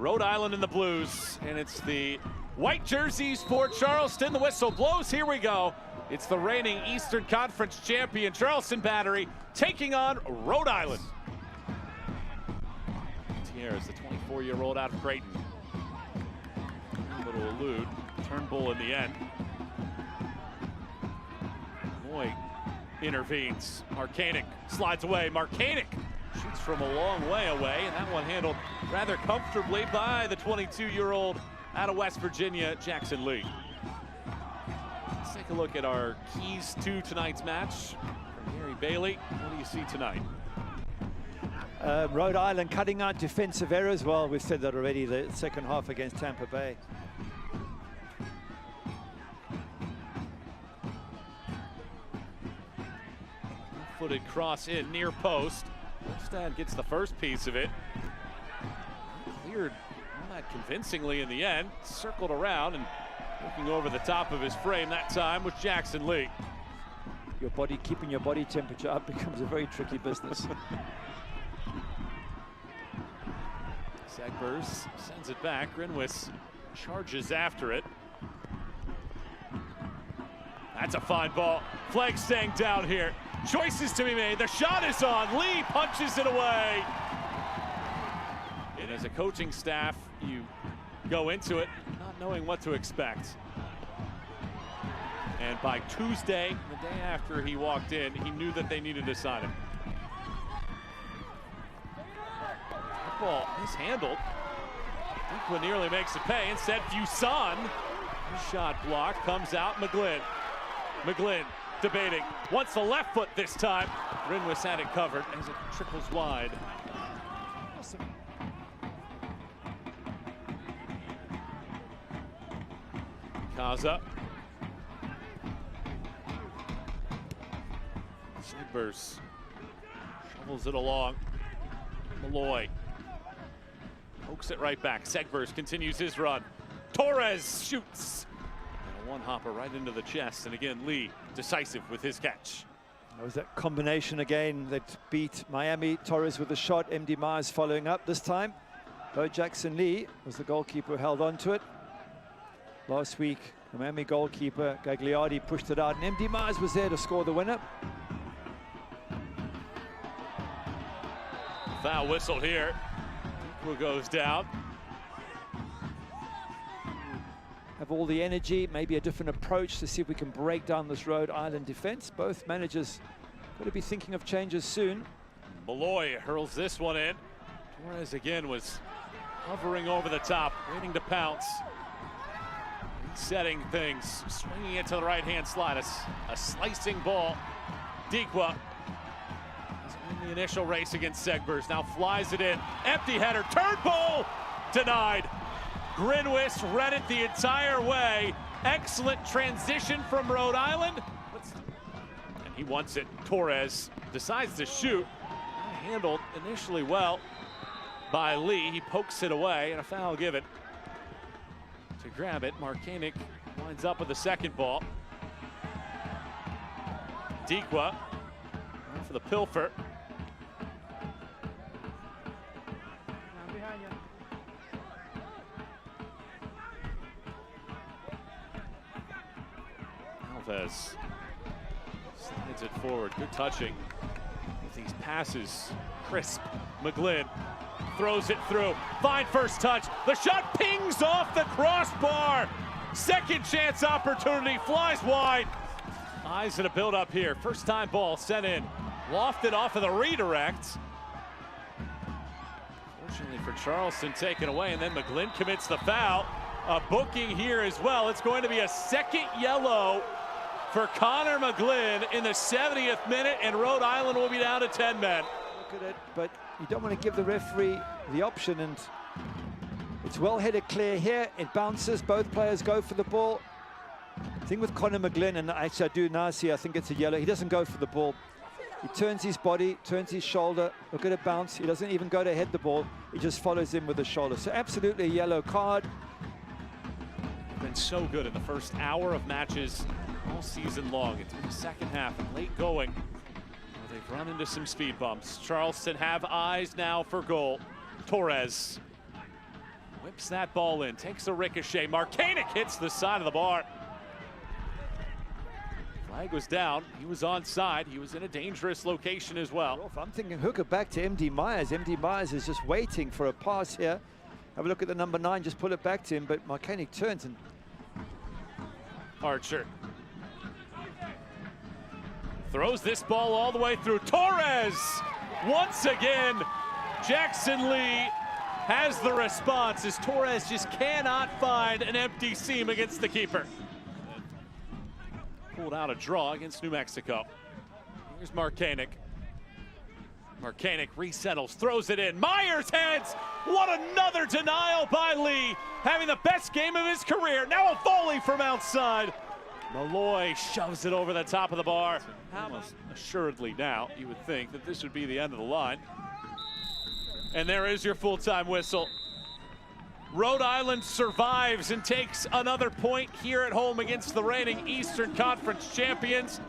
Rhode Island in the blues, and it's the white jerseys for Charleston. The whistle blows, here we go. It's the reigning Eastern Conference champion, Charleston Battery, taking on Rhode Island. Here's the 24-year-old out of Creighton. A little elude, Turnbull in the end. Molloy intervenes, Markanich slides away, Markanich shoots from a long way away, and that one handled rather comfortably by the 22-year-old out of West Virginia, Jackson Lee. Let's take a look at our keys to tonight's match. From Gary Bailey, what do you see tonight? Rhode Island cutting out defensive errors. Well, we've said that already, the second half against Tampa Bay. Footed cross in near post. Holstad gets the first piece of it. Cleared not convincingly in the end. Circled around and looking over the top of his frame that time was Jackson Lee. Keeping your body temperature up becomes a very tricky business. Segbers sends it back. Grinwis charges after it. That's a fine ball. Flag staying down here. Choices to be made. The shot is on. Lee punches it away. And as a coaching staff, you go into it not knowing what to expect. And by Tuesday, the day after he walked in, he knew that they needed to sign him. That ball mishandled. Ycaza nearly makes it pay. Instead, Fuson. His shot blocked. Comes out. McGlynn. McGlynn debating. Wants the left foot this time. Grinwis had it covered as it trickles wide. Ycaza. Segbers shovels it along. Molloy pokes it right back. Segbers continues his run. Torres shoots. And a one-hopper right into the chest. And again, Lee decisive with his catch. That was that combination again that beat Miami. Torres with a shot. MD Myers following up this time. Though Jackson Lee was the goalkeeper who held on to it. Last week, the Miami goalkeeper Gagliardi pushed it out, and MD Myers was there to score the winner. Foul whistled here. Ycaza goes down. Have all the energy, maybe a different approach to see if we can break down this Rhode Island defense. Both managers got to be thinking of changes soon. Molloy hurls this one in. Torres again was hovering over the top, waiting to pounce. Setting things, swinging it to the right-hand slide. A slicing ball. Ycaza in the initial race against Segbers, now flies it in. Empty header, Turnbull denied. Grinwis read it the entire way. Excellent transition from Rhode Island. And he wants it. Torres decides to shoot. Handled initially well by Lee. He pokes it away and a foul given. To grab it, Markanich winds up with the second ball. Ycaza for the pilfer. Alves slides it forward. Good touching with these passes. Crisp. McGlynn throws it through. Fine first touch. The shot pings off the crossbar. Second chance opportunity. Flies wide. Eyes in a build up here. First time ball sent in. Lofted off of the redirect. Fortunately for Charleston, taken away. And then McGlynn commits the foul. A booking here as well. It's going to be a second yellow for Conor McGlynn in the 70th minute. And Rhode Island will be down to 10 men. Look at it, but you don't want to give the referee the option, and it's well headed clear here. It bounces, both players go for the ball. The thing with Conor McGlynn, and actually I do now see, I think it's a yellow. He doesn't go for the ball. He turns his body, turns his shoulder. Look at it bounce. He doesn't even go to head the ball. He just follows in with the shoulder. So absolutely a yellow card. Been so good in the first hour of matches all season long. It's been the second half and late going. They've run into some speed bumps. Charleston have eyes now for goal. Torres Whips that ball in, takes a ricochet. Markanich hits the side of the bar. Flag was down. He was onside. He was in a dangerous location as well. I'm thinking hooker back to MD Myers. MD Myers is just waiting for a pass here. Have a look at the number 9, just pull it back to him, but Markanich turns and... Archer throws this ball all the way through. Torres! Once again, Jackson Lee has the response as Torres just cannot find an empty seam against the keeper. Pulled out a draw against New Mexico. Here's Markanich. Markanich resettles, throws it in. Myers heads! What another denial by Lee, having the best game of his career. Now a volley from outside. Molloy shoves it over the top of the bar. Almost assuredly now, you would think that this would be the end of the line. And there is your full-time whistle. Rhode Island survives and takes another point here at home against the reigning Eastern Conference champions.